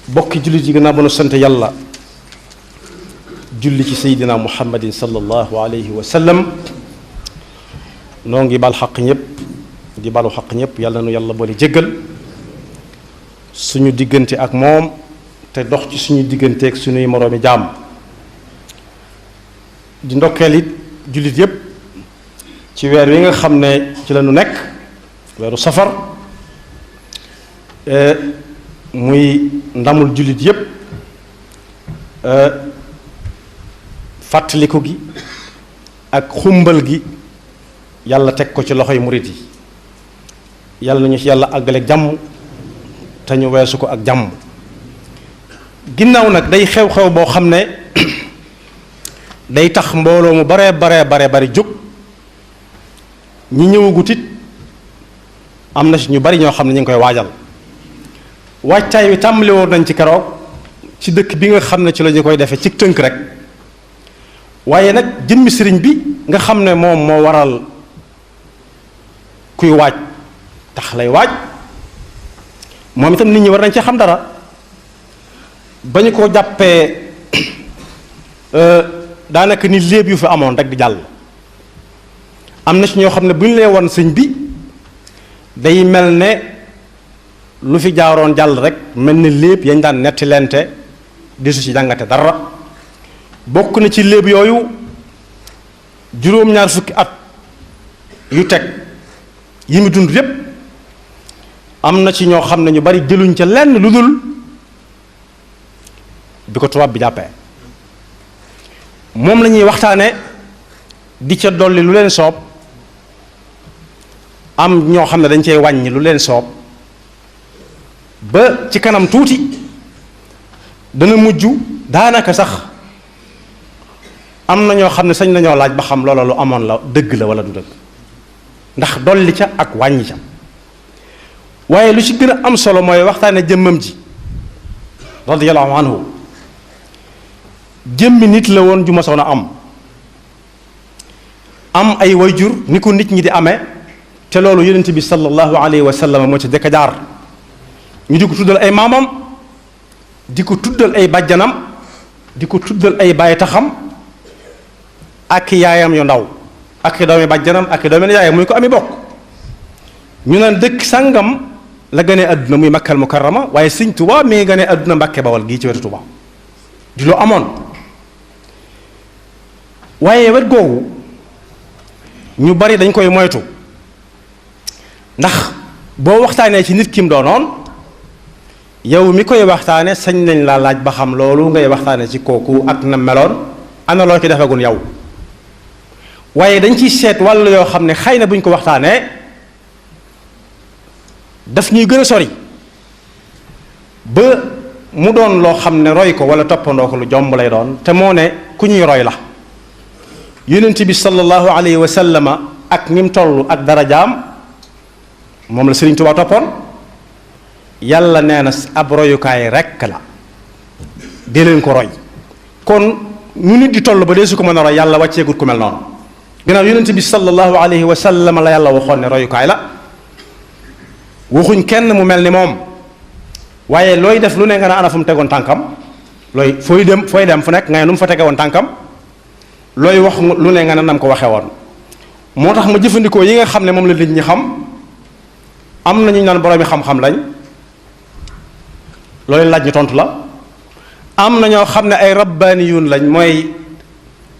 bokki jullit yi gannaaw ba nu sant yàlla julli ci seydina muhammadin sallallahu alayhi wa sallam noo ngi bal xaq ñëpp di balu xaq ñëpp yàlla nu yàlla boole jéggal suñu diggante ak moom te dox ci suñu diggante ak suñuy moroomi jaam di ndokkeel it jullit yëpp ci weer wi nga xam ne ci la nu nekk weeru safar muy ndamul jullit yëpp fàttaliku gi ak xumbal gi yàlla teg ko ci loxoy murit yi yàlla nañu ci yàlla àggale jàmm te ñu weesu ko ak jàmm. ginnaaw nag day xew-xew boo xam ne day tax mbooloo mu bare jóg ñi ñëwagut it am na ci ñu bari ñoo xam ne ñu ngi koy waajal waajtaay wi tàmbali woon nañ ci keroog ci dëkk bi nga xam ne ci la ñu koy defee ci tënk rek waaye nag jëmmi sëriñ bi nga xam ne moom moo waral kuy waaj tax lay waaj moom itam nit ñi war nañ ci xam dara ba ñu ko jàppee daanaka ni léeb yu fi amoon rek di jàll am na ci ñoo xam ne bu ñu lee woon sëñ bi day mel ne lu fi jaaroon jàll rek mel ni léeb yañ daan netti lente di su ci jàngate dara bokk na ci léeb yooyu juróom-ñaar fukki at yu teg yi mu dund yépp am na ci ñoo xam ne ñu bari jëluñ ca lenn lu dul bi ko tubaab bi jàppee moom la ñuy waxtaane di ca dolli lu leen soob am ñoo xam ne dañ cey wàññi lu leen soob ba ci kanam tuuti dana mujj daanaka sax am na ñoo xam ne sañ nañoo laaj ba xam loola lu amoon la dëgg la wala du dëgg ndax dolli ca ak wàññi ca waaye lu ci gën a am solo mooy waxtaane jëmmam ji radiyallahu anhu jëmmi nit la woon ju masoon a am ay wayjur ni ko nit ñi di amee te loolu yonent bi sallallahu alayhi wa sallam moo ci jëkk a jaar ñu di ko tuddal ay maamam di ko tuddal ay bàjjanam di ko tuddal ay baay taxam ak yaayam yu ndaw ak i doomi bàjjanam ak i doomi yaayam muy ko ami bokk ñu naan dëkk sàngam la gënee àdduna muy Makkal Mukarrama waaye Sëñ Tuubaa mi gënee àdduna Mbàkke Bawal gii ci wetu Tuubaa di lu amoon waaye wet googu ñu bari dañ koy moytu ndax boo waxtaanee ci nit ki mu doonoon yow mi koy waxtaane sañ nañ laa laaj ba xam loolu ngay waxtaane ci kooku ak na meloon ana loo ci defagun yow waaye dañ ciy seet wàll yoo xam ne xëy na buñ ko waxtaanee daf ñuy gën a sori ba mu doon loo xam ne roy ko wala toppandoo ko lu jomb lay doon te moo ne ku ñuy roy la yonent bi sallallahu alayhi wa sallama ak ni mu toll ak darajaam moom la Sëriñ Tuubaa toppoon yàlla nee na ab royukaay rekk la dee leen ko roy kon ñu nit di toll ba dee su ko mën a roy yàlla wàcceegut ku mel noonu gannaaw yonent bi sallallahu alayhi wa sallam la yàlla waxoon ne royukaay la waxuñ kenn mu mel ni moom waaye looy def lu ne nga ne ana fu mu tegoon tànkam looy fooy dem fu nekk nga ne nu mu fa tege woon tànkam looy wax lu ne nga ne nam ko waxee woon moo tax ma jëfandikoo yi nga xam ne moom la nit ñi xam am na ñu naan boroomi xam-xam lañ loolu laaj ñu tontu la am na ñoo xam ne ay rabbaaniyuun lañ mooy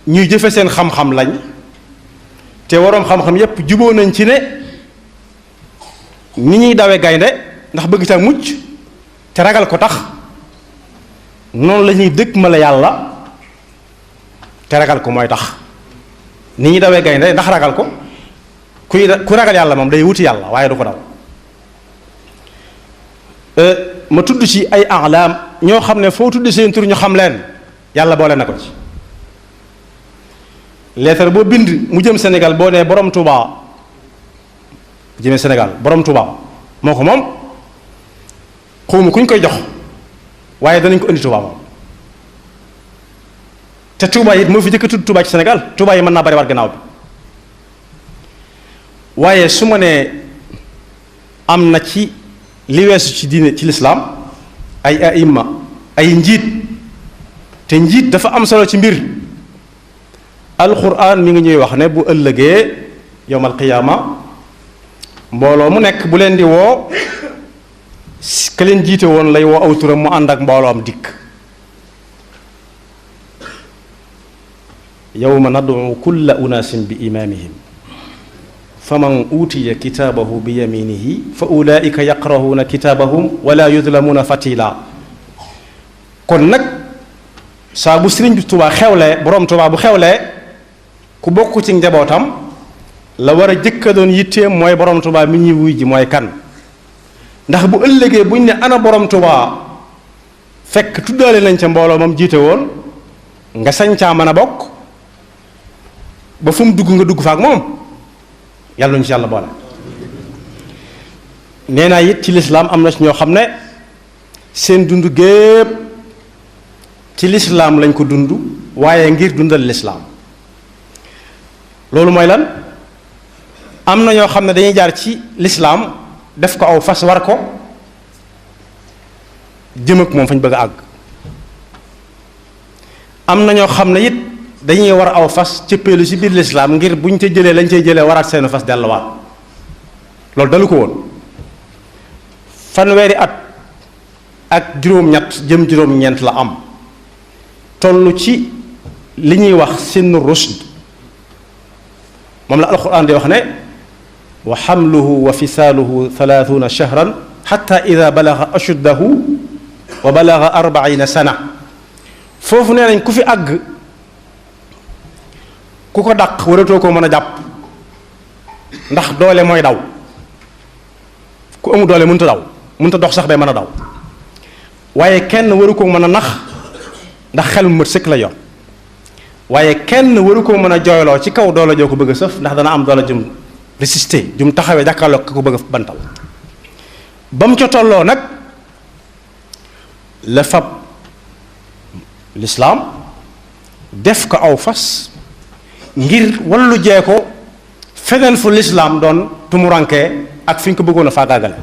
ñuy jëfe seen xam-xam lañ te waroom xam-xam yépp juboo nañ ci ne ni ñuy dawe gaynde ndax bëgg ca mucc te ragal ko tax noonu la ñuy dëkk ma la yàlla te ragal ko mooy tax ni ñuy dawee gaynde ndax ragal ko ku ragal yàlla moom day wuti yàlla waaye du ko daw ma tudd ci ay alaam ñoo xam ne foo tudd seen tur ñu xam leen yàlla boole na ko ci leetar boo bind mu jëm Sénégal boo nee borom Touba jëmee Sénégal borom Touba moo ko moom xawma kuñ koy jox waaye danañ ko indi Touba moom te Touba it moo fi jëkk a tudd Touba ci Sénégal Touba yi mën naa bari war gannaaw bi waaye su ma nee am na ci li weesu ci diine ci lislaam ay aimma ay njiit te njiit dafa am solo ci mbir. alquran mi ngi ñuy wax ne bu ëllëgee yowmal qiyaama mbooloo mu nekk bu leen di woo ka leen jiite woon lay woo aw turam mu ànd ak mbooloom dikk. yawma nad'u kulla unaasin bi imaamihim faman uutiya kitaabahu bi yaminihi fa ulaika yaqra'uuna kitaabahum wala yudlamuuna fatila. kon nag saa bu Sëriñ bi Tuubaa xewlee boroom Tuubaa bu xewlee ku bokk ci njabootam la war a jëkka doon yitteem mooy boroom Tuubaa mi ñuy wuy ji mooy kan. ndax bu ëllëgee buñ ne ana boroom Tuubaa fekk tuddaale nañ ca mbooloo moom jiite woon nga sañ caa mën a bokk ba fu mu dugg nga dugg fa ak moom yàlla ñu ci yàlla boole. nee naa it ci lislaam am na ci ñoo xam ne seen dund gépp ci lislaam lañ ko dund waaye ngir dundal lislaam. loolu mooy lan am na ñoo xam ne dañuy jaar ci lislaam def ko aw fas war ko jëm ak moom fañ bëgg a àgg. am na ñoo xam ne it dañuy war aw fas cëppeelu ci biir lislaam ngir buñ ca jëlee lañ cay jëlee waraat seenu fas delluwaat. loolu dalu ko woon fanweeri at ak juróom-ñett jëm juróom-ñeent la am toll ci li ñuy wax sinnu rushd moom la alquran di wax ne wa xamluhu wa fisaaluhu 30 shahran xatta ida balaga ashuddahu wa balaga 40 sana. foofu nee nañ ku fi àgg ku ko dàq waratoo koo mën a jàpp ndax doole mooy daw ku amul doole mënta daw mënta dox sax day mën a daw waaye kenn waru koo mën a nax ndax xel mu mat sëkk la yor waaye kenn waru koo mën a jooyloo ci kaw doole joo ko bëgg a sëf ndax dana am doole jum résister jum taxawee jàkkaarloo ko bëgg a bantal. ba mu ca tolloo nag la fab lislaam def ko aw fas ngir wallu jee ko feneen fu lislaam doon tumurankee ak fi ñu ko bëggoon a faagaagale.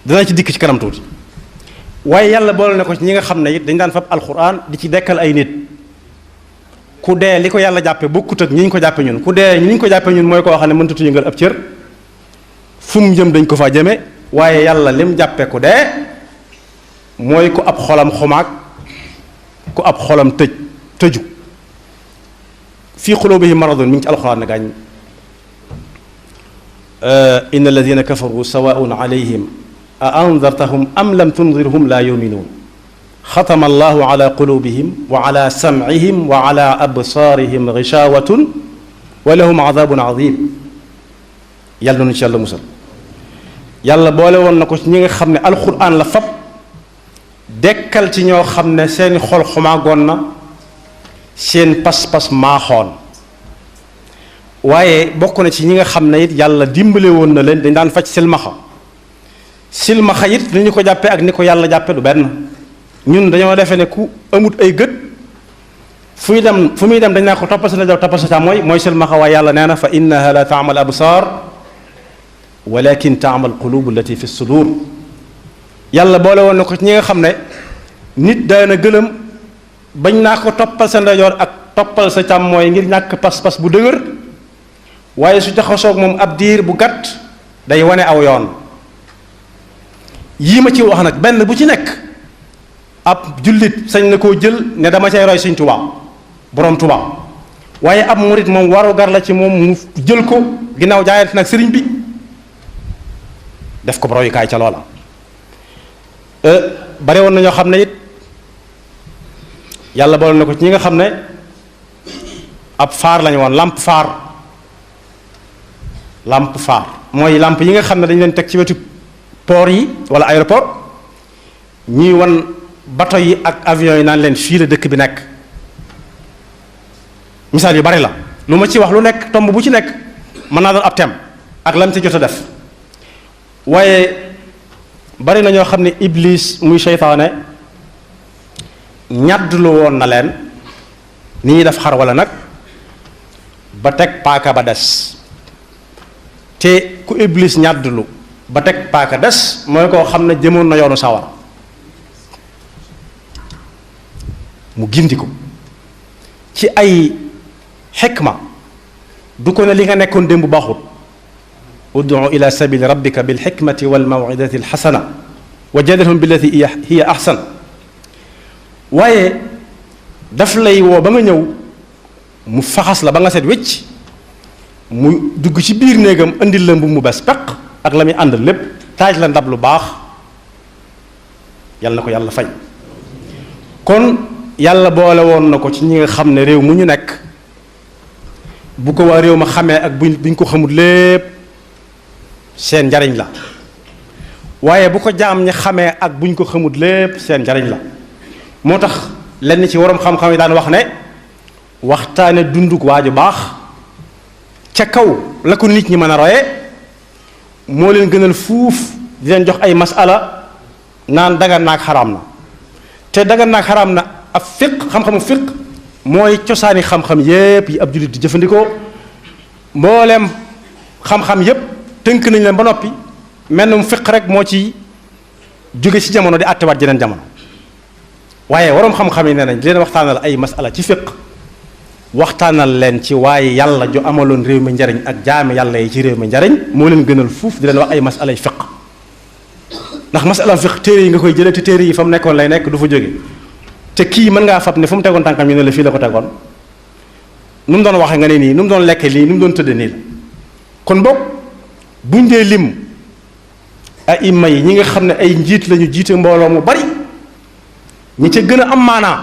dana ci dikk ci kanam tuuti waaye yàlla boole na ko ci ñi nga xam ne it dañ daan fab alxuraan di ci dekkal ay nit. ku dee li ko yàlla jàppe bokkut ak ñi ñu ko jàppe ñun ku dee ñi ñu ko jàppe ñun mooy koo xam ne mëntatu yëngal ab cër fu mu jëm dañ ko faa jëme waaye yàlla lim jàppe ku dee mooy ku ab xolam xumaag ku ab xolam tëju fii qulubihim maradun mi ngi ci alxuraan na gaañ inna alladina kafaru sawaun alayhim a andartahum am lam tundirhum la yuminuun xatama allahu ala qulubihim wa ala samcihim wa ala absaarihim gishaawatun wa lahum adabun adim. yàlla nañu ci yàlla musal. yàlla boole woon na ko ci ñi nga xam ne alquran la fab dekkal ci ñoo xam ne seeni xol xumaagoon na seen pas-pas maaxoon waaye bokk na ci ñi nga xam ne it yàlla dimbale woon na leen dañ daan faj silmaxa it ni ñu ko jàppee ak ni ko yàlla jàppe du benn. ñun dañoo defee ne ku amut ay gët fu muy dem dañ naa ko toppal sa ne daw toppal sa càmmooñ mooy silmaxa waaye yàlla nee na fa innaha la taamal absaar walakin taamal qulubu allati fi sudur. yàlla boole woon na ko ci ñi nga xam ne nit daana gëlëm bañ naa ko toppal sa ndeyjoor ak toppal sa càmmooñ ngir ñàkk pas-pas bu dëgër waaye su jaxasoog moom ab diir bu gàtt day wane aw yoon. yii ma ci wax nag benn bu ci nekk ab jullit sañ na koo jël ne dama cay roy Sëñ Tuubaa boroom Tuubaa waaye ab murit moom waru gar la ci moom mu jël ko ginnaaw jaayante nag sëriñ bi def ko royukaay ca loola. bare woon na ñoo xam ne it yàlla boole na ko ci ñi nga xam ne ab faar lañu woon làmp faar mooy làmp yi nga xam ne dañu leen teg ci wetu port yi wala aéroport ñuy wan bato yi ak avion yi naan leen fii la dëkk bi nekk. misaal yu bari la lu ma ci wax lu nekk tomb bu ci nekk mën naa doon ab thème ak lam ci jot a def waaye bari na ñoo xam ne iblis muy seytaane ñàddlu woon na leen ni ñuy def xar wala nag ba teg paaka ba des te ku iblis ñàddlu ba teg paaka des mooy koo xam ne jëmoon na yoonu sawar mu gindi ko ci ay xikma du ko ne li nga nekkoon démb baaxut ud'u ila sabili rabbika bil xikmati wal maw'idati al xasana wa jadilhum billati hiya ahsan waaye daf lay woo ba nga ñëw mu faxas la ba nga set wécc mu dugg ci biir néegam indil la mbubb mu bees peq ak la muy àndal lépp taaj la ndab lu baax yàlla na ko yàlla fay kon yàlla boole woon na ko ci ñi nga xam ne réew mu ñu nekk bu ko waa réew ma xamee ak buñ ko xamul lépp seen njariñ la waaye bu ko jaam ñi xamee ak buñ ko xamul lépp seen njariñ la moo tax lenn ci waroom xam-xam yi daan wax ne waxtaane dunduk waa ju baax ca kaw la ko nit ñi mën a roye moo leen gënal fuuf di leen jox ay masala naan dagan naag xaraam na te dagan naag xaraam na ab fiq xam-xamu fiq mooy cosaani xam-xam yépp yi ab jullit di jëfandikoo mbooleem xam-xam yépp tënk nañ leen ba noppi mel mu fiq rek moo ci jóge ci jamono di àttewaat jeneen jamono waaye waroom xam-xam yi nee nañ di leen waxtaanal ay masala ci fiq waxtaanal leen ci waaye yàlla ju amaloon réew mi njariñ ak jaami yàlla yi ci réew mi njariñ moo leen gënal fuuf di leen wax ay masala fiq ndax masala fiq téere yi nga koy jëlee te téere yi fa mu nekkoon lay nekk du fa jóge te kii mën ngaa fab ne fu mu tegoon tànkam ñu ne la fii la ko tegoon nu mu doon waxee nga ne nii nu mu doon lekke lii nu mu doon tëdde nii la kon boog buñ dee lim ay imma yi ñi nga xam ne ay njiit lañu jiite mbooloo mu bari ñi ca gën a am maanaa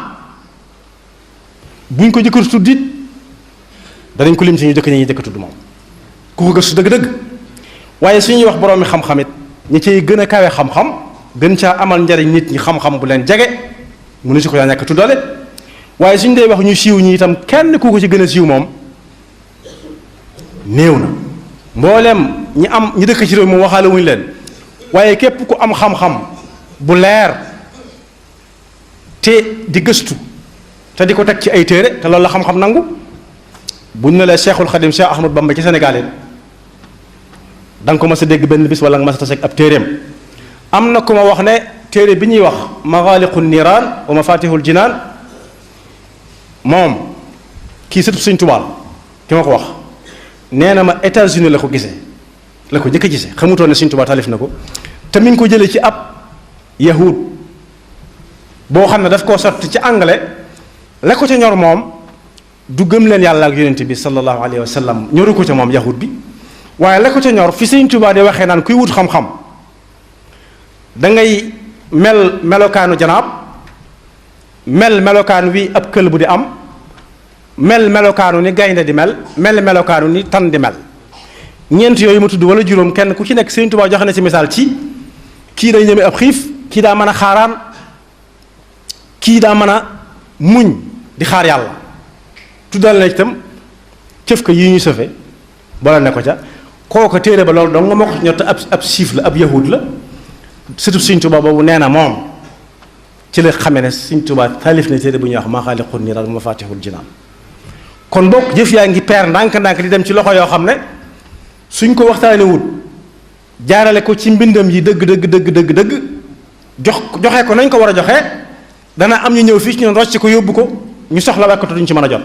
buñ ko jëkkër tudd it danañ ko lim ci ñu jëkk ñi jëkk tudd moom ku ko gëstu dëgg-dëgg waaye suñuy wax boroomi xam-xam it ñi cay gën a kawe xam-xam gën caa amal njariñ nit ñi xam-xam bu leen jege mënu si ko yaa ñàkk tuddale waaye suñ dee wax ñu siiw ñi itam kenn ku ko ci gën a siiw moom néew na mbooleem ñi dëkk ci réew moom waxaale wuñu leen waaye képp ku am xam-xam bu leer te di gëstu te di ko teg ci ay téere te loolu la xam-xam nangu buñ ne la Cheikhul Khadim Cheikh Ahmad Bamba ci Sénégal da nga ko mas a dégg benn bis wala nga mas a tase ak ab téereem am na ku ma wax ne téere bi ñuy wax Maghaliqu Niraan wa Mafatihul Jinaan moom kii sëtub Sëñ Tuubaa ki ma ko wax nee na ma États-Unis la ko gisee la ko njëkk a gisee xamutoon ne Sëñ Tuubaa taalif na ko te mi ngi ko jëlee ci ab yahud boo xam ne daf koo sotti ci anglais la ko ca ñor moom du gëm leen yàlla ak yonent bi sallallahu alayhi wa sallam ñoru ko ca moom yahud bi waaye la ko ca ñor fi Sëñ Tuubaa di waxee naan kuy wut xam-xam da ngay mel melokaanu janaab mel melokaan wi ab kël bu di am mel melokaanu ni gaynde di mel melokaanu ni tan di mel ñeent yooyu ma tudd wala juróom kenn ku ci nekk Sëñ Tuubaa joxe na ci misaal ci kii day ñeme ab xiif kii daa mën a xaaraan kii daa mën a muñ di xaar yàlla tuddal na itam cëf ka yi ñu sëfe boole ne ko ca kooka téere ba loolu dong nga moo ko ñor te ab siif la ab yahud la surtout Sëñ Tuubaa boobu nee na moom ci la xamee ne Sëñ Tuubaa taalif na téere bu ñuy wax Maghaliqu Niraan wa Mafatihul Jinaan kon bokk jëf yaa ngi peer ndànk-ndànk di dem ci loxo yoo xam ne suñ ko waxtaanee wut jaarale ko ci mbindam yi dëgg joxe ko nañ ko war a joxe dana am ñu ñëw fii ci ñun rocc ko yóbbu ko ñu soxla wekkatu duñ ci mën a jot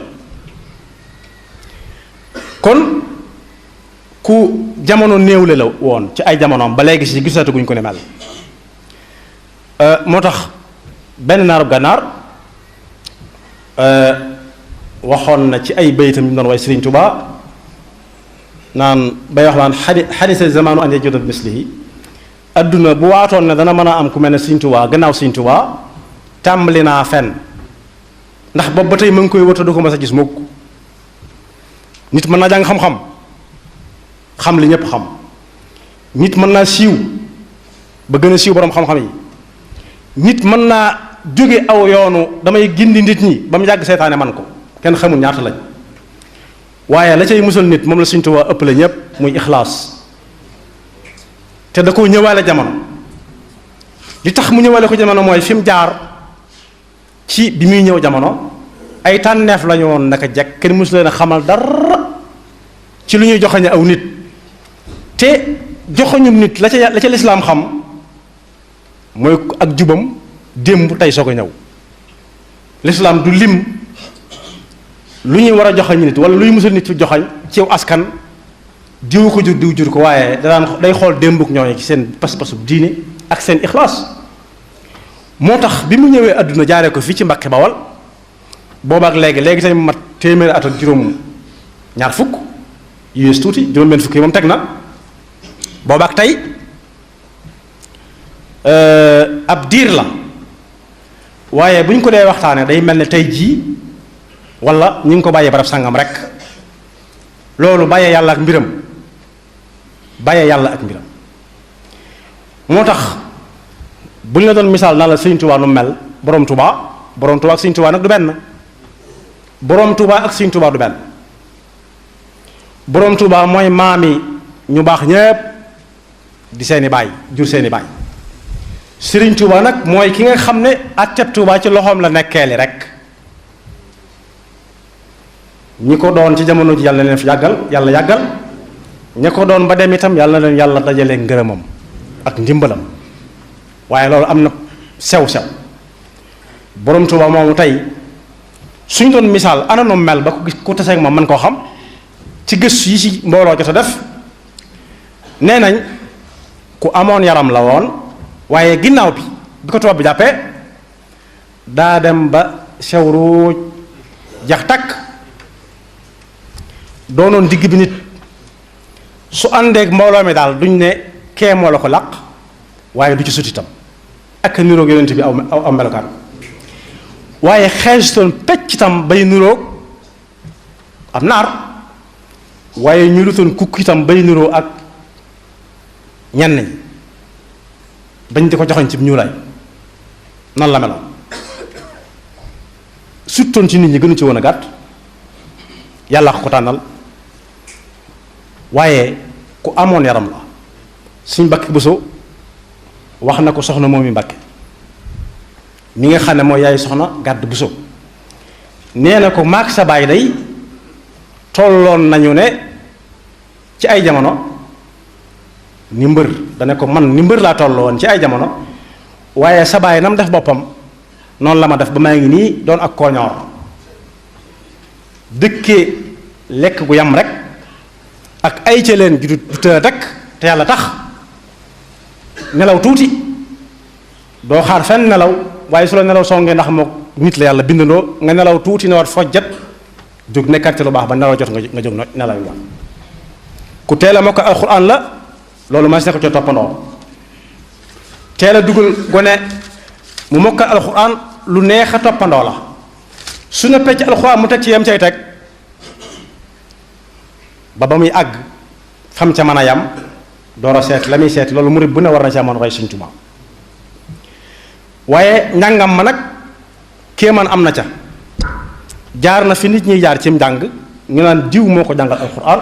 kon ku jamono néewle la woon ci ay jamonoom ba léegi si gisatuguñ ko ne mel moo tax benn naarub gànnaar waxoon na ci ay baytam ñu doon way Sëriñ Tuubaa naan bay wax naan xadisa zamanu an yajuda bi mislihi adduna bu waatoon ne dana mën a am ku mel ne Sëriñ Tuubaa gannaaw Sëriñ Tuubaa tàmbali naa fenn ndax boobu ba tey mu ngi koy wëta du ko mas a gis mukk nit mën naa jàng xam-xam xam li ñépp xam nit mën naa siiw ba gën a siiw boroom xam-xam yi nit mën naa jóge aw yoonu damay gindi nit ñi ba mu yàgg seytaane man ko kenn xamul ñaata lañ waaye la cay musal nit moom la Sëriñ Tuubaa ëppale ñépp muy ixlaas te da koo ñëwaale jamono li tax mu ñëwaale ko jamono mooy fi mu jaar ci bi muy ñëw jamono ay tànneef lañu woon naka jekk kenn musu leen a xamal dara ci lu ñuy joxañe aw nit te joxoñum nit la ca lislaam xam mooy ak jubam démb tey soog a ñëw. lislaam du lim lu ñuy war a joxañ nit wala luy musal nit fi joxañ ciw askan diw ko jur diw jur ko, waaye day xool démbuk ñooñu ci seen pas-pasu diine ak seen ixlaas. moo tax bi mu ñëwee àdduna jaaree ko fii ci Mbàkke Bawal boobaak léegi tey mu mat téeméeri at ak juróom ñaar fukk yu tuuti juróom benn fukk yi moom teg na boobaak tey ab diir la. waaye bu ñu ko dee waxtaanee day mel ne tey jii wala ñu ngi ko bàyyee barab sàngam rek loolu bàyyee yàlla ak mbiram moo tax bu ñu la doon misaal naa la Sëñ Tuubaa nu mel borom Tuubaa ak Sëñ Tuubaa nag du benn. borom Tuubaa ak Sëñ Tuubaa du benn. borom Tuubaa mooy maami ñu baax ñépp di seeni baay jur seeni baay. Sëriñ Tuubaa nag mooy ki nga xam ne àtteb Tuubaa ci loxoom la nekkeeli rek. ñi ko doon ci jamono ji yàlla na leen fi yàlla yàggal ña ko doon ba dem itam yàlla na leen yàlla dajale ngërëmam ak ndimbalam. waaye loolu am na sew-sew borom Tuubaa moomu tey suñ doon misaal ana nu mel ba ku taseeg moom man koo xam ci gëstu yi ci mbooloo jot a def nee nañ ku amoon yaram la woon. waaye ginnaaw bi ko tubaab bi jàppee daa dem ba sewru jax takk doonoon digg bi nit su àndeek mbooloo mi daal duñ ne kee moo la ko làq waaye du ci sut itam ak niroog yonent bi aw melokaan waaye xeesutoon pecc itam bay niroog am naar waaye ñu lutoon kukk itam bay niroo ak ñenn ñi bañ di ko joxoñ ci ñuulaay nan la meloon suttoon ci nit ñi gënu ci woon a gàtt yàlla ko tànnal waaye ku amoon yaram la. suñ Mbàkke Buso wax na ko soxna moom mi Mbàkke mi nga xam ne mooy yaay soxna Gàdd Buso nee na ko maak sa baay day tolloon nañu ne ci ay jamono ni mbër dane ko man ni mbër laa tolloo woon ci ay jamono waaye sa baay nam def boppam noonu la ma def ba maa ngi nii doon ak kooñoor dëkkee lekk gu yam rek ak ay ca leen ju du të rek te yàlla tax nelaw tuuti doo xaar fenn nelaw waaye su la nelaw songee ndax moo nit la yàlla bindandoo nga nelaw tuuti ne war fojjat jóg nekkat ci lu baax ba nelaw jot nga jóg nelaw yu ku teel a mokkal alxuraan la loolu ma ne ko ca toppandoo teel a dugal gone mu mokkal alxuraan lu neex a toppandoo la su ne pecc alxuraan mu teg ci yem cay teg ba muy àgg xam ca mën a yam door a seet la muy seet loolu murid bu ne war na ca mën roy Sëñ Tuubaa waaye njàngam ma nag kéemaan am na ca jaar na fi nit ñiy jaar cim njàng ñu naan diw moo ko jàngal alxuraan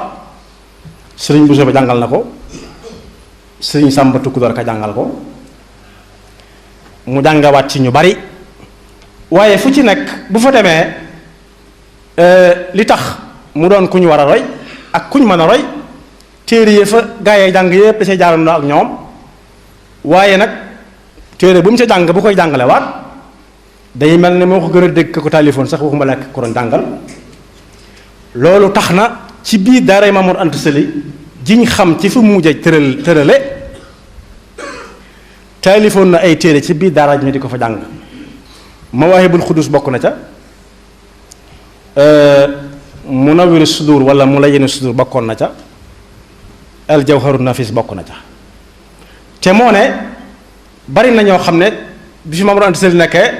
sëriñ Bousso ba jàngal na ko sëriñ Sàmba Tukulóor ka jàngal ko mu jàngawaat ci ñu bari waaye fu ci nekk bu fa demee li tax mu doon ku ñu war a roy ak ku ñu mën a roy téere yi fa gaa yi jàng yépp da see jaarandoo ak ñoom waaye nag téere bu mu ca jàng bu koy jàngale waat day mel ne moo ko gën a dégg ko téléphone sax waxuma la ko doon jàngal loolu tax na ci biir daaray Mamour Anta Sali jiñ xam ci fu mu mujjee tërale téléphone na ay téere ci biir daara ñu di ko fa jàng Mawaahibul Xudus bokk na ca Munawwiru Sudur wala Mulayyinu Sudur bokkoon na ca Al Jawharu Nafis bokk na ca te moo ne bari na ñoo xam ne bi fi Mamour Anta Sali nekkee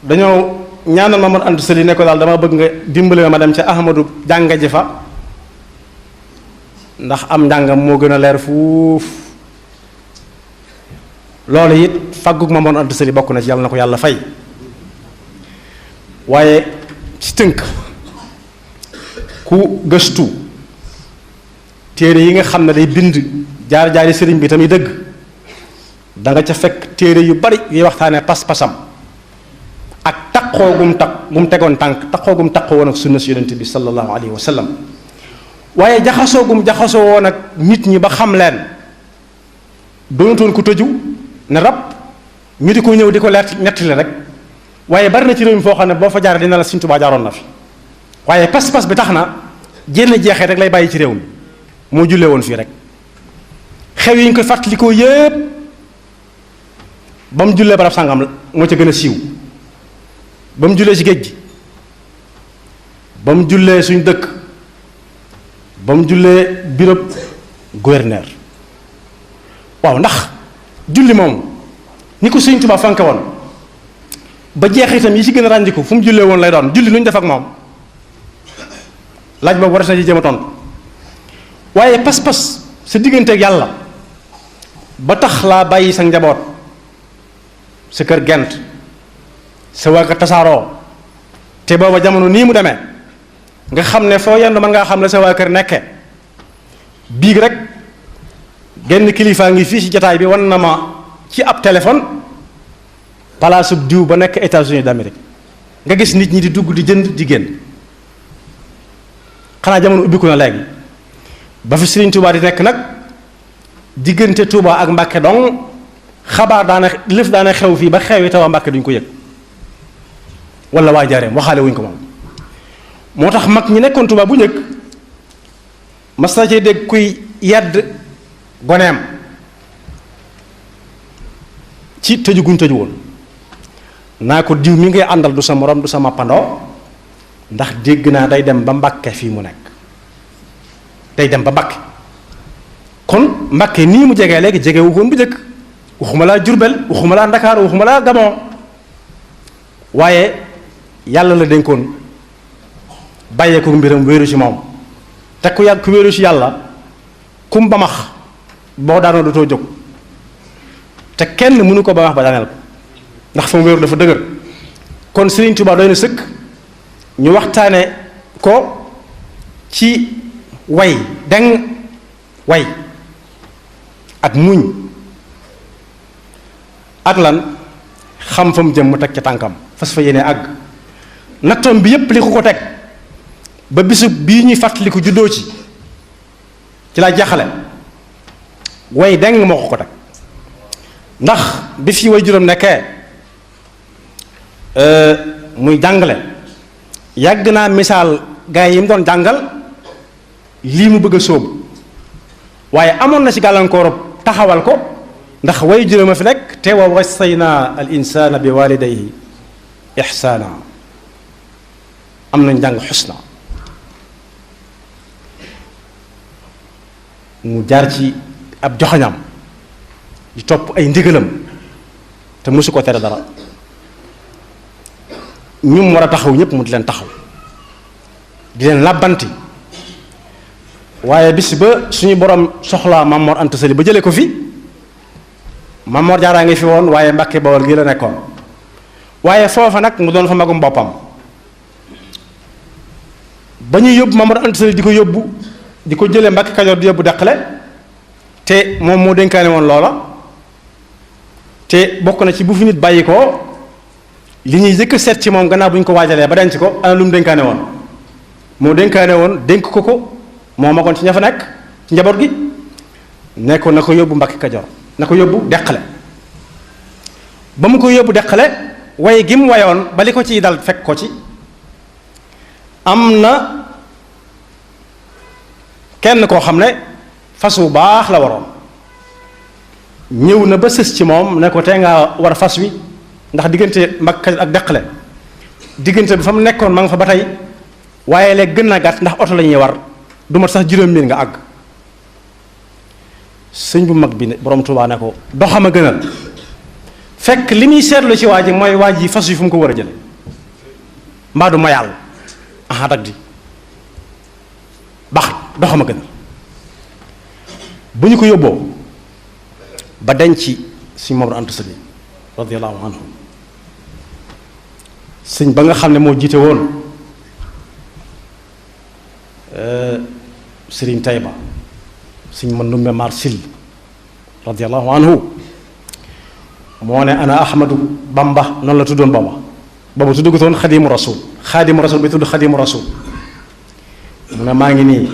dañoo ñaanal Mamour Anta Sali ne ko daal dama bëgg nga dimbale ma dem ca Ahmadu jànga ji fa ndax am njàngam moo gën a leer fuuf loolu it fàggug Mamour Anta Sali bokk na ci yàlla na ko yàlla fay waaye ci tënk ku gëstu téere yi nga xam ne day bind jaar-jaari sëriñ bi tamit dëgg da nga ca fekk téere yu bari yuy waxtaanee pas-pasam ak taqoo gum tegoon tànk taqoo gum taqoo woon ak sunna si yonent bi sallallahu alayhi wa sallam waaye jaxasoo woon ak nit ñi ba xam leen doonutoon ku tëju ne rab ñu di ko ñëw di ko leet nettali rek waaye bari na ci réew mi foo xam ne boo fa jaaree dina la Sëriñ Tuubaa jaaroon na fi waaye pas-pas bi tax na jénn jeexee rek lay bàyyi ci réew mi moo jullee woon fii rek xew yi ñu koy fàttalikoo yépp ba mu jullee barab sàngam moo ca gën a siiw ba mu jullee ci géej gi ba mu jullee suñ dëkk ba mu jullee bureau gouverneur waaw ndax julli moom ni ko Sëriñ Tuubaa fanke woon ba jeexitam yi ci gën a ràññiku fu mu jullee woon lay doon julli lu ñu def ak moom laaj boobu war na ci jéem a tontu waaye pas-pas sa digganteeg yàlla ba tax laa bàyyi sa njaboot sa kër gent sa waa kër tasaaroo te booba jamono nii mu demee nga xam ne foo yendu mën ngaa xam la sa waa kër nekke biig rek genn kilifaa ngi fii ci jataay bi wan na ma ci ab téléphone palaasub diw ba nekk États-Unis d'Amérique nga gis nit ñi di dugg di jënd di génn xanaa jamono ubbiku na léegi ba fi Sëriñ Tuubaa di nekk nag diggante Tuubaa ak Mbàkke dong xabaar daana xew fii ba xew yi tawa Mbàkke duñ ko yëg wala waa Njaaréem waxaale wuñ ko moom moo tax mag ñi nekkoon Tuubaa bu njëkk mas na cee dégg kuy yedd goneem ci tëju guñ tëju woon naa ko diw mi ngay àndal du sa morom du sa mappandoo ndax dégg naa day dem ba Mbàkke fii mu nekk day dem ba Mbàkke kon Mbàkke nii mu jegee léegi jegewu koon bu njëkk waxuma laa Jurbel waxuma laa Ndakaaru waxuma laa Gabon waaye yàlla la dénkoon bàyyee ko mbiram wéeru ci moom te ku yàgg ku wéeru ci yàlla kum ba max boo daanoo dootoo jóg te kenn mënu ko ba max ba daaneel ko ndax fa mu wéeru dafa dëgër kon Sëriñ Tuubaa doy na sëkk ñu waxtaane ko ci way ak muñ ak lan xam fa mu jëm mu teg ca tànkam fas fa yéene àgg nattoom bi yépp li ko teg ba bisu bii ñuy fàttaliku juddoo ci laa jaxale way deng moo ko teg ndax bi fi way juróom nekkee muy jàngale yàgg naa misaal gaa yi mu doon jàngal lii mu bëgg a sóobu waaye amoon na ci gàllankoor taxawal ko ndax way juróom a fi nekk te wa wassayna al insana bi walidayhi ihsana am nañ jàng xusna mu jaar ci ab joxañam di topp ay ndigalam te mosu ko tere dara ñum war a taxaw ñëpp mu di leen taxaw di leen làbbanti waaye bis ba suñu borom soxlaa Maam Mor Anta Sali ba jëlee ko fi Maam Mor Jaaraa ngi fi woon waaye Mbàkke Bawol gi la nekkoon waaye foofa nag mu doon fa magum boppam ba ñuy yóbbu Maam Mor Anta Sali di ko yóbbu di ko jëlee Mbàkke Kajoor di yóbbu Deqale te moom moo dénkaane woon loola te bokk na ci bu fi nit bàyyi ko li ñuy jëkk seet ci moom gannaaw bu ñu ko waajalee ba denc ko ana lu mu dénkaane woon moo dénkaane woon dénk ko moo magoon ci ña fa nekk ci njaboot gi nekkoon na ko yóbbu Mbàkke Kajoor na ko yóbbu Deqale ba mu ko yóbbu Deqale way gi mu wayoon ba li ko ciy dal fekk ko ci am na kenn koo xam ne fas wu baax la waroon ñëw na ba sës ci moom ne ko tey ngaa war fas wi ndax diggante Mbàkke Kajoor ak Deqale diggante bi fa mu nekkoon ma nga fa ba tey waaye léegi gën naa gàtt ndax oto la ñuy war du mat sax juróom miin nga àgg sëñ bu mag bi ne borom Tuubaa ne ko doxama gënal fekk li muy seetlu ci waa ji mooy waa ji fas wi fu mu ko war a jële mbaa du ma yàlla aha dag di baax doxama gënal bu ñu ko yóbboo ba denc sëñ Maam Mor Anta Sali radiyallahu anhu sëñ ba nga xam ne moo jiite woon Sëriñ Tayba sëñ ma numbe Mar Sil radiyallahu anhu moo ne ana Ahmadu Bamba noonu la tuddoon booba tudd ko toon Xadimu Rasul bi tudd Xadimu Rasul mu ne maa ngi nii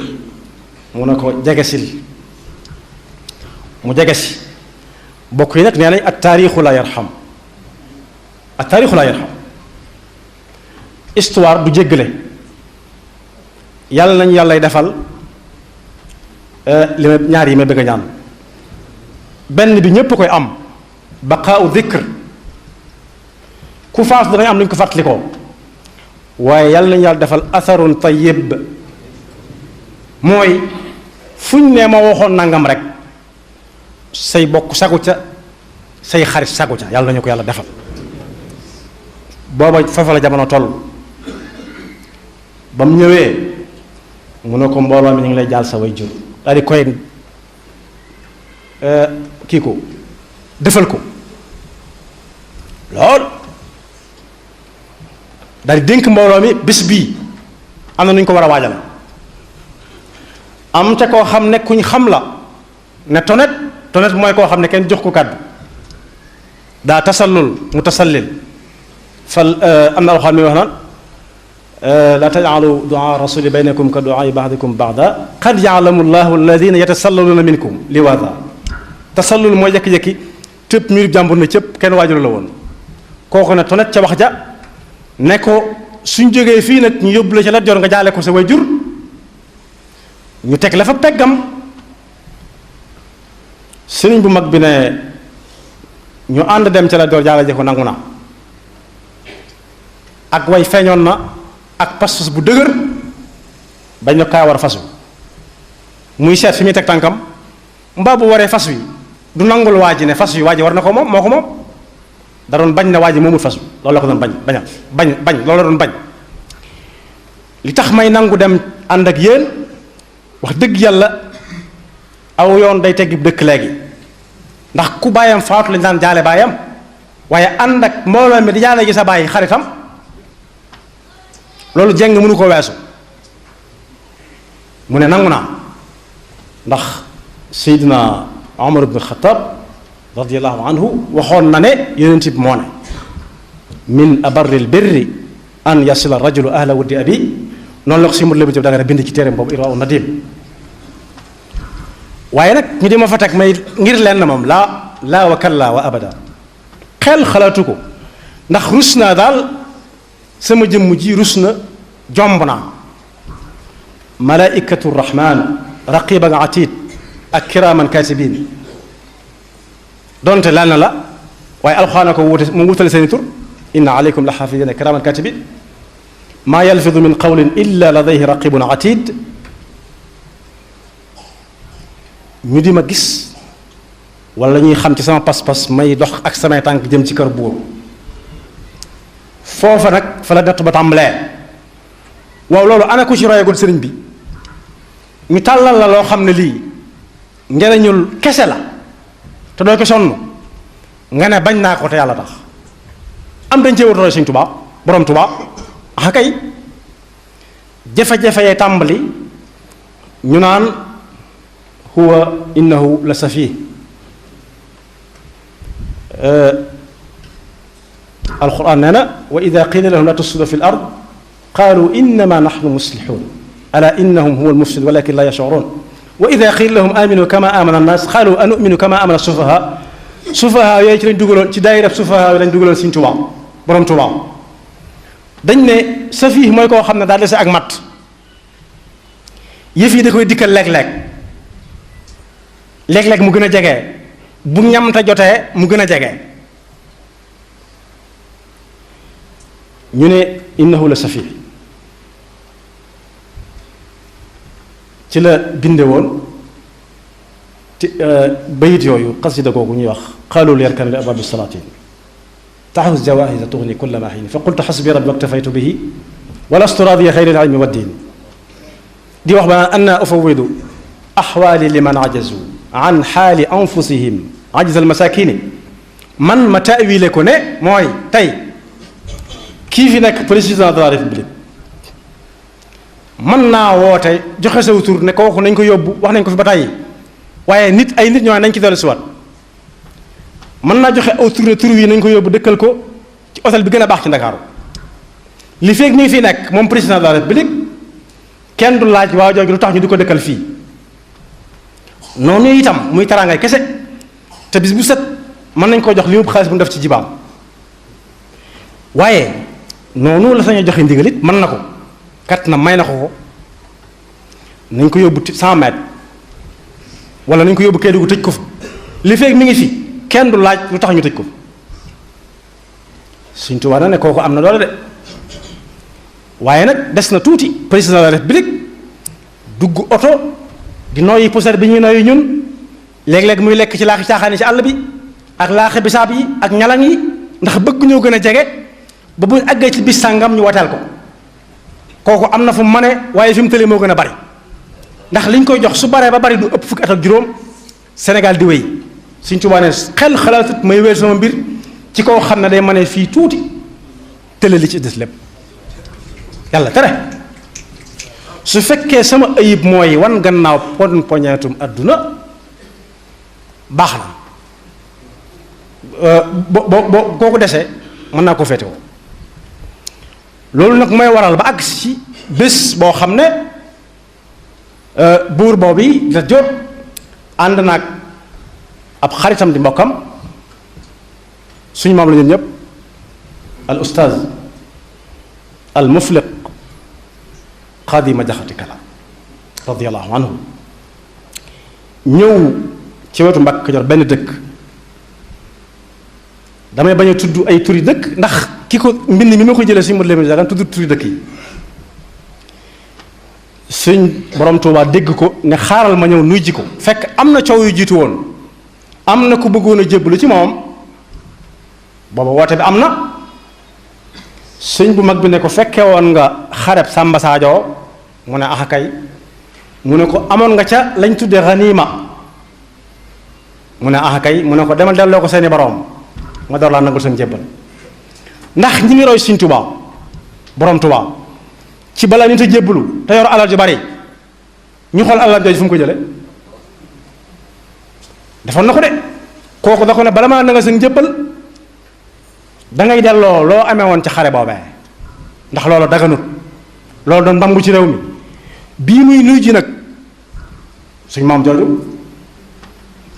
mu ne ko jegesil mu jege si bokk yi nag nee nañ at taarixu la yarham at taarixu la yarham histoire du jéggale yàlla nañ yàllay defal li ma ñaar yi ma bëgg a ñaan benn bi ñépp koy am baqaau dhikr ku faas danañ am lu ñu ko fàttalikoo waaye yàlla nañu yàlla defal atharun tayyib mooy fuñ ne ma waxoon nangam rek say bokk sagu ca say xarit sagu ca yàlla nañu ko yàlla defal booba foofa la jamono toll ba mu ñëwee mu ne ko mbooloo mi ñu ngi lay jaal sa way jur daal di koy kii ko defal ko lool daal di dénk mbooloo mi bés bii am na nu ñu ko war a waajal am ca koo xam ne kuñ xam la ne tonet mooy koo xam ne kenn jox ko kàddu daa tasallul mu tasallil fal am na alxuraan mi wax naan la tajcalu duaa rasuli baynakum ka duaai baxdikum baxda qad yaclamu llahu alladina yatasallaluna minkum liwaada tasallul mooy jekki-jekki tëpp miir jàmbur na cëpp kenn waajur la woon kooku ne tonet ca wax ja ne ko suñ jógee fii nag ñu yóbbu la ca Lat Joor nga jaale ko sa way jur ñu teg la fa peggam sëriñ bu mag bi ne ñu ànd dem ca Lat Joor jaale ji ko nangu na ak way feeñoon na ak pas-pas bu dëgër bañ na kaa war a fasu muy seet fi muy teg tànkam mbaa bu waree fas wi du nangul waa ji ne fas wi waa ji war na ko moom moo ko moom da doon bañ ne waa ji moomul fas wi loolu la ko doon bañ loolu la doon bañ li tax may nangu dem ànd ak yéen wax dëgg yàlla aw yoon day teggi dëkk léegi ndax ku bàyyam faatu lañ daan jaale bàyyam waaye ànd ak mbooloo mi di jaale gi sa bàyyi xaritam loolu jeng mënu ko weesu mu ne nangu naa ndax Seydina Omar ibn Khattab radiallahu anhu waxoon na ne yonent bi moo ne min abarril birri an yasila rajulu ahla wuddi abi noonu la ko si mur lébu jëb da nga bind ci téereem boobu Irwa Nadim waaye nag ñu di ma fa teg may ngir lenn moom laa wa kalla wa abada xel xalaatu ko ndax rus naa daal sama jëmm ji rus na jomb naa malaikatu rahman raqiban atid ak kiraman katibin donte lenn la waaye alxuraan ko wute mu wutale seeni tur inna alaykum la xaafidina kiraman katibin maa yalfidu min qawlin illa ladayhi raqibun atid ñu di ma gis wala ñuy xam ci sama pas-pas may dox ak samay tànk jëm ci kër buur foofa nag fa la natt ba tàmbalee waaw loolu ana ku ci royagul sëriñ bi ñu tàllal la loo xam ne lii njëriñul kese la te doo ko sonn nga ne bañ naa ko te yàlla tax am dañ cee wut roy Sëriñ Tuubaa borom Tuubaa ah kay jafe-jafe yee tàmbali ñu naan huwa innahu la safih alquran nee na wa ida qila lahum la tufsidu fi l ard qalu innama nahnu muslihun ala innahum huwa almufsid walakin la yashurun wa ida qila lahum aminu kama amana annas qalu anuminu kama amana sufaha sufaha yooyu ci lañ dugaloon ci daayira sufaha yooyu lañ dugaloon Sëriñ Tuubaa borom Tuubaa dañ ne safih mooy koo xam ne daal dese ak mat yëf yi da koy dikkal léeg-léeg mu gën a jege bu ñamta jotee mu gën a jege ñu ne innahu la safih ci la binde woon ci bayit yooyu xasida googu ñuy wax qaalu li yarkan li ababi salatin taxus jawahisa tuxni kulla ma xiin fa qultu xasbi rabbi waktafaytu bihi walastu radiya xayri ilmi wa diin di wax ba naan anna ufawidu axwaali liman ajazu an xaali anfusihim ajza almasakini man ma taawile ko ne mooy tey kii fi nekk président de la république mën naa woote joxe saw tur ne kooku nañ ko yóbbu wax nañ ko fi ba tàyyi waaye ay nit ñoo nañ ci dellu si waat mën naa joxe aw tur ne tur wi nañ ko yóbbu dëkkal ko ci hôtel bi gën a baax ci Ndakaaru li feeg mi ngi fi nekk moom président de la république kenn du laaj waa jooju lu tax ñu di ko dëkkal fii noonu itam muy taraangay kese te bis bu set mën nañ koo jox li mu xaalis bu def ci jibaam waaye noonu la sañ a joxe ndigal it mën na ko kat na may na ko nañ ko yóbbu 100 mètres wala nañ ko yóbbu Kédougou tëj ko fa li feeg mi ngi fi kenn du laaj lu tax ñu tëj ko Sëñ Tuubaa na ne kooku am na doole de waaye nag des na tuuti président de la République dugg oto di noyyi poussière bi ñuy noyyi ñun léeg-léeg muy lekk ci laaxi caaxaan yi ci àll bi ak laaxi bisaab yi ak ñalang yi ndax bëgg ñoo gën a jege ba buñ àggee ci bis sàngam ñu wateel ko kooku am na fu mu mane waaye fi mu tëlee moo gën a bari ndax liñ koy jox su baree ba bari du ëpp fukki at ak juróom Sénégal di wéy Sëñ Tuubaa ne xel xalaatut may wéer sama mbir ci koo xam ne day mane fii tuuti tële li ci des lépp yàlla tere su fekkee sama ayib mooy wan gannaaw poñeetum àdduna baax na boo kooku desee mën naa ko féetewoo loolu nag mooy waral ba àgg ci bés boo xam ne buur boobu da jot ànd naag ab xaritam di mbokkam suñu maam la ñun ñëpp al ustaaz al mufliq Xaadima Jaxate Kala radiyallahu anhu ñëw ci wetu Mbàkke Kajoor benn dëkk damay bañ a tudd ay turi dëkk ndax ki ko mbind mi ma ko jëlee suñu mot leen jagan tudd turi dëkk yi suñ borom Tuubaa dégg ko ne xaaral ma ñëw nuy ji ko fekk am na coow yu jiitu woon am na ku bëggoon a jébbalu ci moom booba woote bi am na sëñ bu mag bi ne ko fekke woon nga xareb Sàmba Sadio mu ne axa kay mu ne ko amoon nga ca lañ tudde xaniima mu ne axa kay mu ne ko demal delloo ko seeni boroom nga door laa nangul seen jébbal ndax ñi ngi roy Sëñ Tuubaa borom Tuubaa ci balaa nit a jébbalu te yor alal ju bari ñu xool alal jooju fu mu ko jële defoon na ko de kooku da ko ne bala maa nanga seen jébbal dangay delloo loo amee woon ci xare boobee ndax loolu daganut loolu doon mbambu ci réew mi bii muy nuy ji nag suñ maam jooju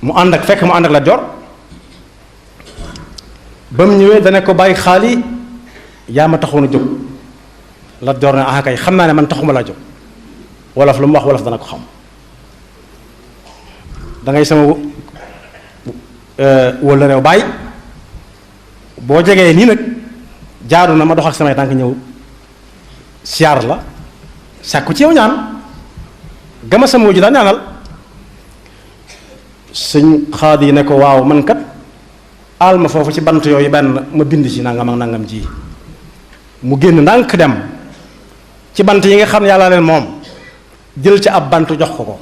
mu ànd ak fekk mu ànd ak Lat Joor ba mu ñëwee dana ko bàyyi xaali yaa ma taxoon a jóg Lat Joor ne ah kay xam naa ne man taxuma laa jóg wolof lu mu wax wolof dana ko xam dangay sama wala réew bàyyi boo jegee nii nag jaaru na ma dox ak samay tànk ñëw siyaar la sàkku ci yow ñaan gama sama wujju daan ñaanal sëñ Xaadi ne ko waaw man kat aal ma foofu ci bant yooyu benn ma bind ci nangam ak nangam ji mu génn ndànk dem ci bant yi nga xam ne yàlla leen moom jël ci ab bant jox ko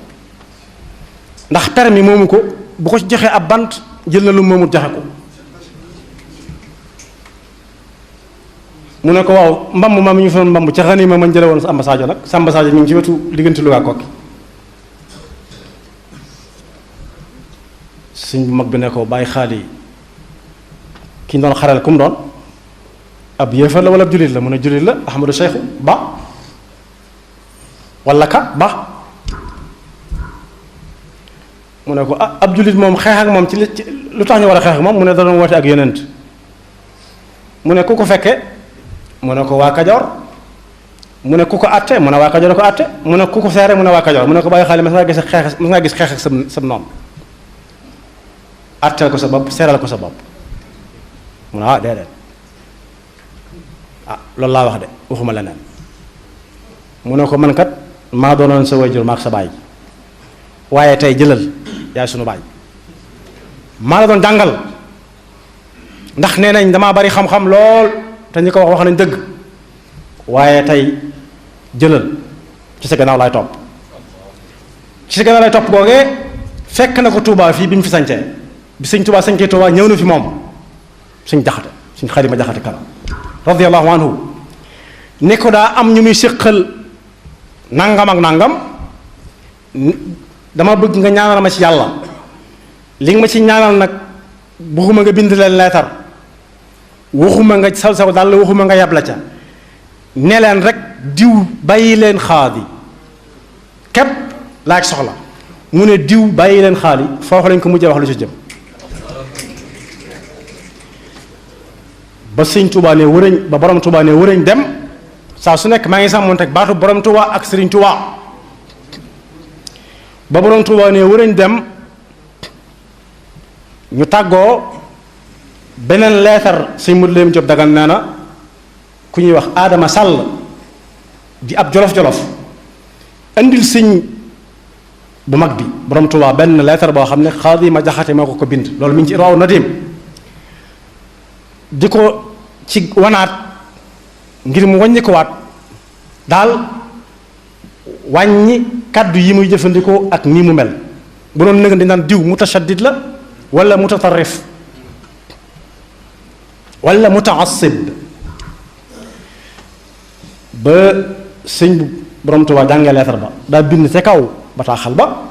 ndax permis moomu ko bu ko ci joxee ab bant jël na lu moomut joxe ko mu ne ko waaw mbamb ma mi ñu fa mbamb ca xani ma man jële woon Samba Sadio nag Samba Sadio mi ngi ci wetu diggante Louga ak Kokki sëñ bu mag bi ne ko bàyyi xaali ki ñu doon xareel ku mu doon ab yéefar la wala ab jullit la mu ne jullit la Ahmadou Cheikh Ba wala ka Ba mu ne ko ah ab jullit moom xeex ak moom ci lu tax ñu war a xeex ak moom mu ne da doon woote ak yonent mu ne ku ko fekke mu ne ko waa Kajoor mu ne ku ko àtte mu ne waa Kajoor ko àtte mu ne ku ko seere mu ne waa Kajoor mu ne ko bàyyi xaali mas ngaa gis xeex ak sam noonu àtteel ko sa bopp seeral ko sa bopp mu ne ah déedéet ah loolu laa wax de waxuma leneen mu ne ko man kat maa doonoon sa wayjur maak sa baay waaye tey jëlal yaay sunu baay maa la doon jàngal ndax nee nañ damaa bari xam-xam lool te ñi ko wax nañ dëgg waaye tey jëlal ci sa gannaaw laay topp ci sa gannaaw laay topp googee fekk na ko Touba fii bi mu fi sañcee bi sëñ Touba sañcee Touba ñëw na fi moom suñ jaxate suñ Xaadima Jaxate Kala radiyallahu anhu ne ko daa am ñu muy séqal nangam ak nangam dama bëgg nga ñaanal ma ci yàlla li nga ma ci ñaanal nag waxuma nga bind leen leetar waxuma nga saw daal waxuma nga yabla ca ne leen rek diw bàyyi leen xaadi képp laaj soxla mu ne diw bàyyi leen xaali foofu lañ ko mujjee wax lu ci jëm ba sëñ Tuubaa ne wërëñ ba borom Tuubaa ne wërëñ dem saa su nekk maa ngi sàmmoonte ak baatu borom Tuubaa ak Sëriñ Tuubaa ba borom Tuubaa ne wërëñ dem ñu tàggoo beneen leetar sëñ Modou Lamine Diop Dagana nee na ku ñuy wax Adama Sall di ab jolof-jolof andil sëñ bu mag bi borom Tuubaa benn leetar boo xam ne Xaadima Jaxate moo ko bind loolu mi ngi ci raw na dem di ko ci wanaat ngir mu wàññi ko waat daal wàññi kàddu yi muy jëfandikoo ak nii mu mel bu doon nëgën di naan diw mutashaddid la wala mutatarrif wala mutaassib ba sëñ bu borom Tuubaa jàngee leetar ba daa bind ca kaw bataaxal ba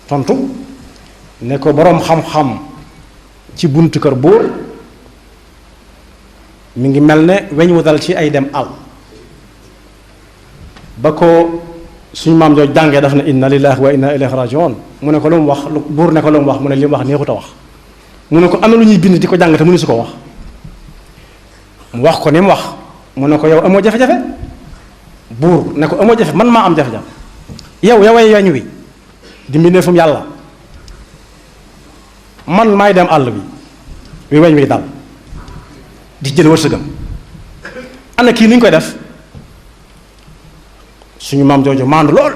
tontu ne ko boroom xam-xam ci buntu kër buur mi ngi mel ne weñ wu dal ci ay dem àll ba ko suñu maam jooj jàngee daf ne inna lillahi wa inna ilayhi rajiun mu ne ko lu mu wax buur ne ko lu mu wax mu ne li mu wax neexut a wax mu ne ko am na lu ñuy bind di ko jàng te mënu su ko wax mu wax ko ni mu wax mu ne ko yow amoo jafe-jafe buur ne ko amoo jafe man maa am jafe-jafe yoway weñ wi di mbindeefum yàlla man maay dem àll bi wi weñ wi dal di jël wërsëgam ana kii ni ñu koy def suñu maam jooju maandu lool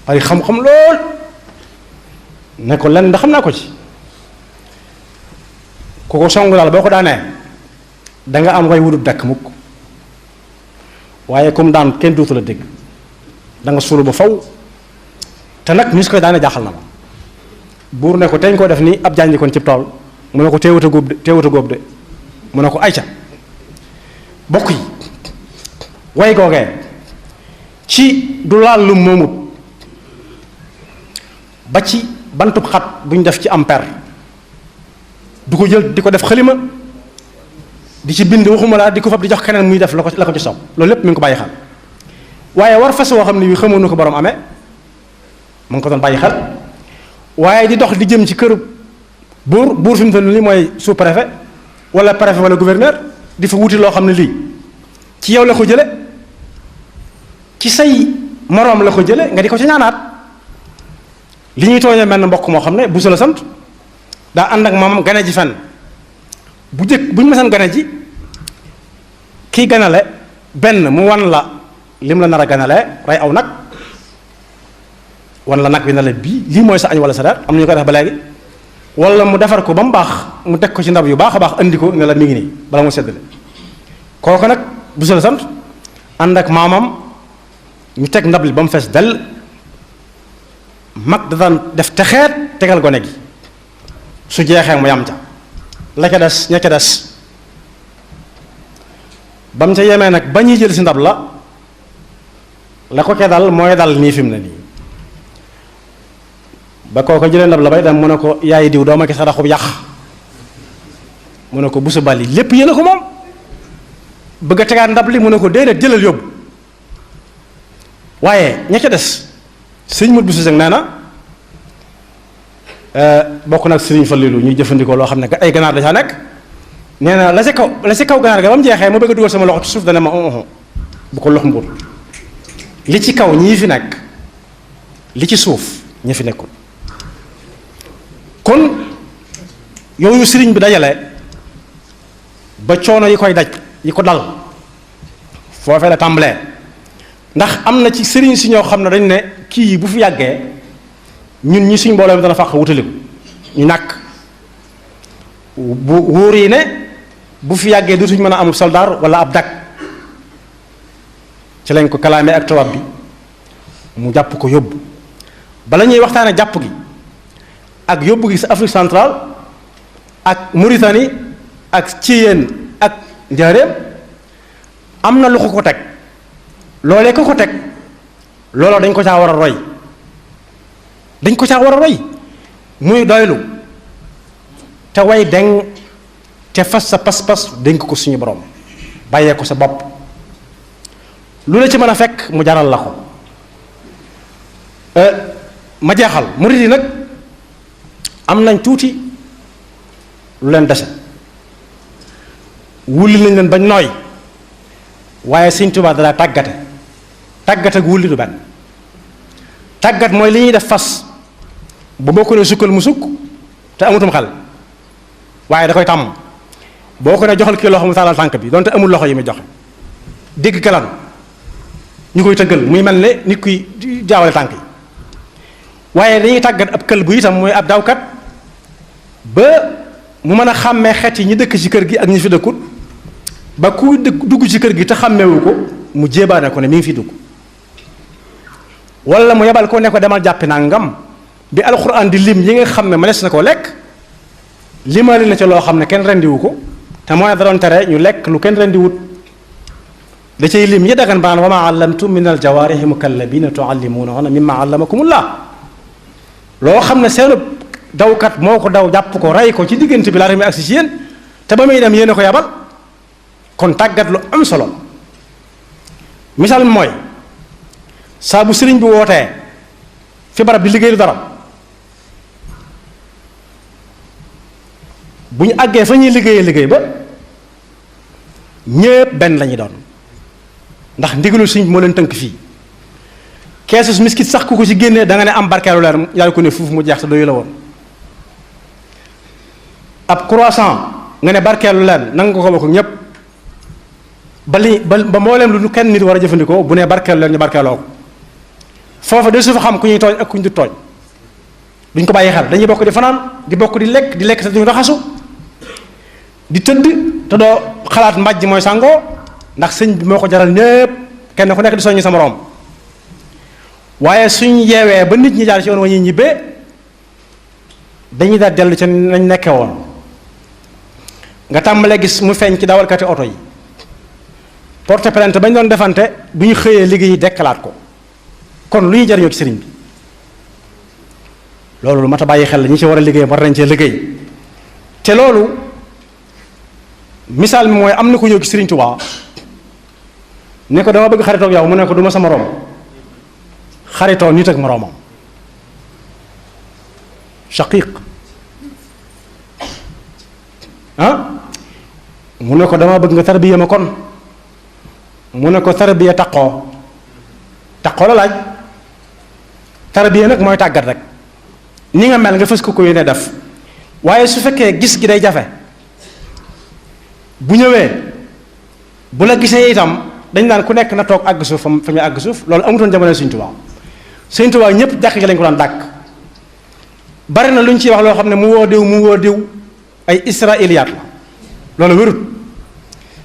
bari xam-xam lool ne ko lenn ndax xam naa ko ci ku ko songu daal boo ko daanee danga am way wudut dakk mukk waaye comme daan kenn dootu la dégg danga suulu ba faw te nag ñu si koy daane jaaxal na ma buur ne ko teñ koo def ni ab jànji kon cib tool mu ne ko teewut a góob de mu ne ko ayca bokk yi way googee ci du laal lu moomut ba ci bantub xat bu ñu def ci am per du ko jël di ko def xalima di ci bind waxuma laa di ko fab di jox keneen muy def la ko ci sopp loolu lépp mi ngi ko bàyyi xel waaye war fas woo xam ne wi xamoon na ko borom amee mu ngi ko doon bàyyi xel waaye di dox di jëm ci kër buur fi mu toll nii mooy sous-préfet wala préfet wala gouverneur di fa wuti loo xam ne lii ci yow la ko jële ci say moroom la ko jële nga di ko ci ñaanaat li ñuy tooñee mel na mbokk moo xam ne bu su la sant daa ànd ak maamam gane ji fenn bu ñu mësan gane ji kii ganale benn mu wan la lim la nar a ganalee rey aw nag wan la nag bi na la bii lii mooy sa añ wala sa reer am na ñu koy def ba léegi wala mu defar ko ba mu baax mu teg ko ci ndab yu baax a baax andi ko ne la mi ngi nii bala mu seddale kooku nag bu su la sant ànd ak maamam ñu teg ndab li ba mu fees dell mag da daan def texeet tegal gone gi su jeexee mu yam ca la ca des ña ca des ba mu ca yemee nag ba ñuy jël si ndab la ko ca dal mooy dal nii fi mu ne nii ba koo ko jëlee ndab la bay dem mu ne ko yaay diw dooma ki saraxub yàq mu ne ko busu bali lépp yéen a ko moom bëgg a tegaat ndab li mu ne ko déedéet jëlal yóbbu waaye ña ca des sëñ mut bu suseg nee na bokk nag sëriñ Fallilu ñuy jëfandikoo loo xam ne ay ganaar da caa nekk nee na la si kaw ganaar ga ba mu jeexee mu bëgg a dugal sama loxo ci suuf dana ma bu ko lox mbuur li ci kaw ñii fi nekk li ci suuf ñi fi nekkul kon yooyu sëriñ bi dajale ba coono yi koy daj yi ko dal foofee la tàmbalee ndax am na ci sëriñ si ñoo xam ne dañ ne kii bu fi yàggee ñun ñi suñ mbooloo mi dana fàq wutaliku ñu ñàkk bu wóor yi ne bu fi yàggee dootuñ mën a amul soldaar wala ab dak ci lañ ko kalaamee ak tubaab bi mu jàpp ko yóbbu bala ñuy waxtaane jàpp gi ak yóbbu gi sa Afrique centrale ak Mauritanie ak Thiéyène ak Njaaréem am na lu ko teg loolee ko teg looloo dañ ko caa war a roy dañ ko caa war a roy muy doylu te way deng te fas sa pas-pas dénk ko suñu borom bàyyee ko sa bopp lu la ci mën a fekk mu jaral la ko ma jeexal murid yi nag am nañ tuuti lu leen dese wulli nañ leen bañ nooy waaye Sëñ Tuubaa dalaa tàggate tàggat ak wulli du benn. tàggat mooy li ñuy def fas bu boo ko ne sukkal mu sukk te amutum xel waaye da koy tàmm boo ko ne joxal kii loxo mu taalal tànk bi donte amul loxo yi muy joxe dégg kalan ñu koy tëggal muy mel ne nit kuy jaawale tànk yi waaye dañuy tàggat ab kël bu itam mooy ab dawkat ba mu mën a xàmmee xeet yi ñi dëkk ci kër gi ak ñi fi dëkkut ba ku dugg ci kër gi te xàmmeewu ko mu jéebaane ko ne mi ngi fi dugg wala mu yebal ko ne ko demal jàppi nangam bi alxuraan di lim yi nga xam ne mënees na koo lekk limali na ca loo xam ne kenn rendiwu ko te mooy da doon tere ñu lekk lu kenn rendiwut da cay lim yi dagan baan wa ma allamtum min al jawaarihi mukallabina tuallimunahunna mimma allamakumullah loo xam ne seenu dawkat moo ko daw jàpp ko rey ko ci diggante bi laata muy agsi ci yéen te ba muy dem yéen a ko yabal kon tàggat lu am solo misaal mi mooy saa bu sëriñ bi wootee fi barab di liggéey lu dara bu ñu àggee fa ñuy liggéeyee liggéey ba ñépp benn la ñuy doon ndax ndigalul sëriñ bi moo leen tënk fii keesus miskit sax ku ko ci génnee da nga ne am barkeelu leer yàlla ko ne fuuf mu jeex te doyu la woon ab croissant nga ne barkeelu leen nanga ko bokk ñépp ba mbooleem lu kenn nit war a jëfandikoo bu ne barkeelu leen ñu barkeeloo ko foofa de su fa xam ku ñuy tooñ ak ku ñu du tooñ duñ ko bàyyi xel dañuy bokk di fanaan di bokk di lekk te duñu raxasu di tëdd te doo xalaat mbàjj mooy sàngoo ndax sëñ bi moo ko jaral ñépp kenn ku nekk di soññi sa moroom waaye suñ yeewee ba nit ñi jaar ci yoon wa ñuy ñibbee dañuy daal dellu ca nañ nekke woon nga tàmbalee gis mu feeñ ci dawalkati oto yi porte plainte bañ doon defante bu ñu xëyee liggéey dekkalaat ko kon lu ñuy jariñoo ci sëriñ bi loolu lu mat a bàyyi xel la ñi ci war a liggéey war nañ cee liggéey te loolu misaal mi mooy am na ko ñëw ci sëriñ Tuubaa ne ko dama bëgg xaritoog yow mu ne ko du ma sa moroom xaritoo nit ak moroomam shaqiq mu ne ko dama bëgg nga tarbiya ma kon mu ne ko tarbiya taqoo la laaj tarbiya nag mooy tàggat rek ni nga mel nga fës ko yéene def waaye su fekkee gis gi day jafe bu ñëwee bu la gisee itam dañ naan ku nekk na toog àgg suuf fa muy àgg suuf loolu amutoon jamono Sëñ Tuubaa Sëñ Tuubaa ñëpp jàkk gi lañ ko daan dàkk bari na lu ñu ciy wax loo xam ne mu woo diw ay israiliyaat la loolu wérut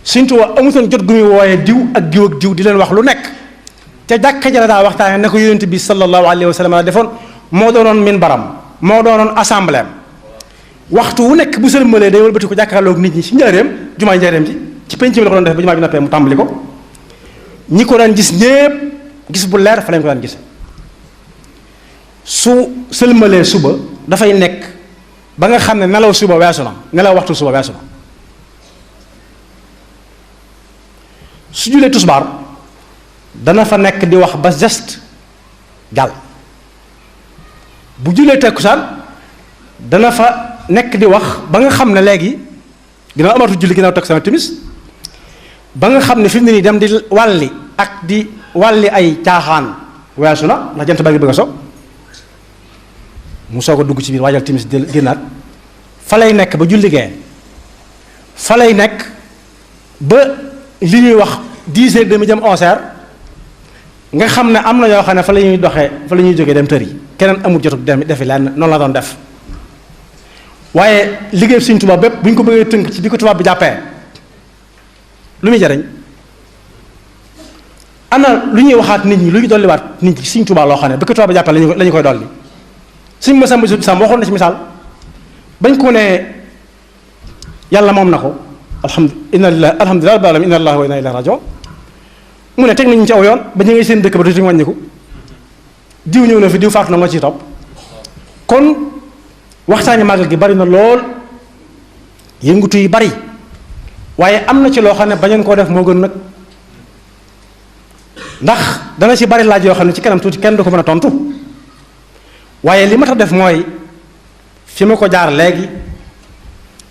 Sëñ Tuubaa amutoon jot gu muy wooyee diw ak diw di leen wax lu nekk te jàkka ja la daa waxtaane na ko yonent bi sallallahu alayhi wa sallam la defoon moo doonoon minbaram moo doonoon assemblée am waxtu wu nekk bu sëlmalee day wëlbati ko jàkkaarloog nit ñi ci njaareem jumaa njaareem ci penc mi la ko doon def ba jumaa bi noppee mu tàmbali ko ñi ko daan gis ñépp gis bu leer fa lañ ko daan gise su sëlmalee suba dafay nekk ba nga xam ne nelaw suba weesu na nelaw waxtu suba weesu na su julee tusbaar dana fa nekk di wax ba geste jàll bu julee takkusaan dana fa nekk di wax ba nga xam ne léegi ginnaaw amatu julli ginnaaw takkusaan timis ba nga xam ne fi mu ne nii dem di wàlli ak di wàlli ay caaxaan weesu na ndax jant baa ngi bëgg a so mu soog a dugg ci biir waajal timis génnaat fa lay nekk ba julli gee fa lay nekk ba li ñuy wax 10h30 jëm 11h nga xam ne am na yoo xam ne fa la ñuy doxee fa la ñuy jógee dem tër yi keneen amul jotug dem defi lenn noonu la doon def waaye liggéey Sëñ Tuubaa bépp bu ñu ko bëggee tënk ci bi ko tubaab bi jàppee lu muy jariñ ana lu ñuy waxaat nit ñi lu ñu dolliwaat nit ñi Sëñ Tuubaa loo xam ne bi ko tubaab bi jàppee la ñu koy dolli Sëñ Masamba Sam waxoon na ci misaal bañ ko ne yàlla moom na ko alhamdulilah rabbil alamin inna lillahi wa inna ilayhi raji'un mu ne teg nañu ci aw yoon ba ñu ngay seen dëkk ba duñu wàññiku diw ñëw na fi diw faatu na moo ciy topp kon waxtaani màggal gi bari na lool yëngutu yi bari waaye am na ci loo xam ne bañoon koo def moo gën nag ndax dana ci bari laaj yoo xam ne ci kanam tuuti kenn du ko mën a tontu waaye li ma tax def mooy fi ma ko jaar léegi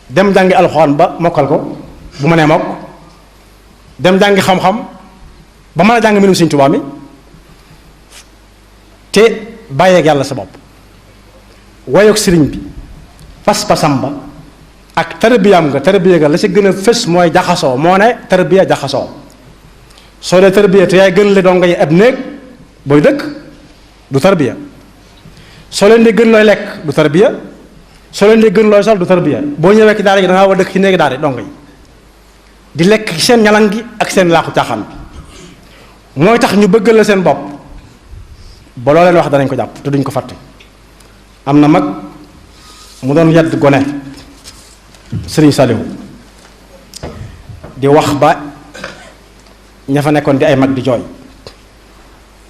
dem jàngi alxuraan ba mokkal ko bu ma nee mokk dem jàngi xam-xam ba mën a jàng mbirum Sëriñ Tuubaa mi te bàyyeeg yàlla sa bopp wayoog sëriñ bi pas-pasam ba ak tarbiyaam nga tarbiya ga la ci gën a fës mooy jaxasoo moo ne tarbiya jaxasoo soo dee tarbiya te yaay gën le donga yi ab néeg booy dëkk du tarbiya soo leen di gën looy lekk du tarbiya soo leen di gën looy sol du tarbiya boo ñëwee ci daara gi da ngaa war a dëkk ci néegi daara donga yi di lekk ci seen ñalan gi ak seen laaxu caaxaan bi mooy tax ñu bëggal la seen bopp ba loo leen wax danañ ko jàpp te duñ ko fàtte. am na mag mu doon yedd gone sëriñ Saliou di wax ba ña fa nekkoon di ay mag di jooy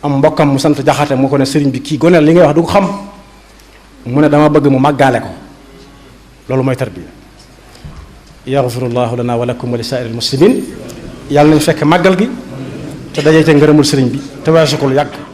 am mbokkam mu sant jaxate mu ko ne sëriñ bi kii gone li ngay wax du ko xam mu ne dama bëgg mu màggaale ko loolu mooy tarbiya. yaxfirullahu lana wa lakum wa li saa'iril muslimin yàlla nañ fekk màggal gi te dajee te ngërëmul sëriñ bi te weesu ko lu yàgg.